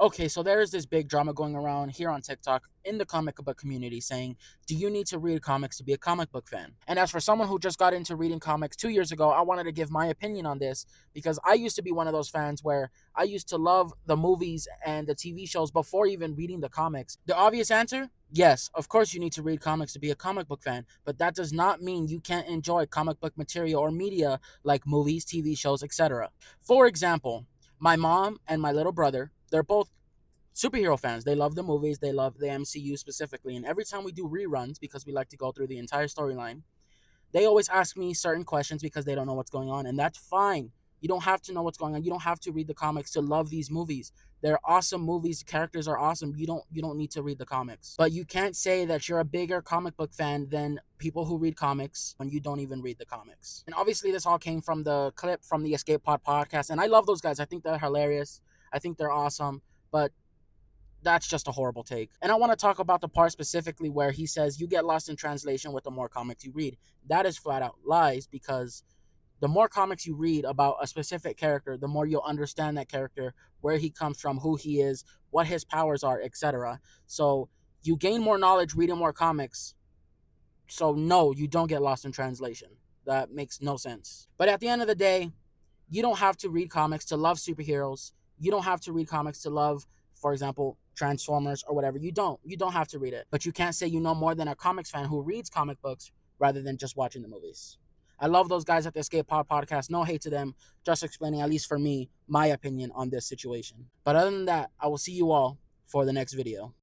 Okay, so there is this big drama going around here on TikTok in the comic book community saying, do you need to read comics to be a comic book fan? And as for someone who just got into reading comics 2 years ago, I wanted to give my opinion on this because I used to be one of those fans where I used to love the movies and the TV shows before even reading the comics. The obvious answer? Yes, of course you need to read comics to be a comic book fan, but that does not mean you can't enjoy comic book material or media like movies, TV shows, etc. For example, my mom and my little brother, they're both superhero fans. They love the movies, they love the MCU specifically. And every time we do reruns, because we like to go through the entire storyline, they always ask me certain questions because they don't know what's going on. And that's fine. You don't have to know what's going on. You don't have to read the comics to love these movies. They're awesome movies. The characters are awesome. You don't need to read the comics. But you can't say that you're a bigger comic book fan than people who read comics when you don't even read the comics. And obviously this all came from the clip from the Escape Pod podcast. And I love those guys. I think they're hilarious. I think they're awesome. But that's just a horrible take. And I want to talk about the part specifically where he says you get lost in translation with the more comics you read. That is flat out lies because the more comics you read about a specific character, the more you'll understand that character, where he comes from, who he is, what his powers are, etc. So you gain more knowledge reading more comics. So no, you don't get lost in translation. That makes no sense. But at the end of the day, you don't have to read comics to love superheroes. You don't have to read comics to love, for example, Transformers or whatever. You don't. You don't have to read it. But you can't say you know more than a comics fan who reads comic books rather than just watching the movies. I love those guys at the Escape Pod podcast. No hate to them. Just explaining, at least for me, my opinion on this situation. But other than that, I will see you all for the next video.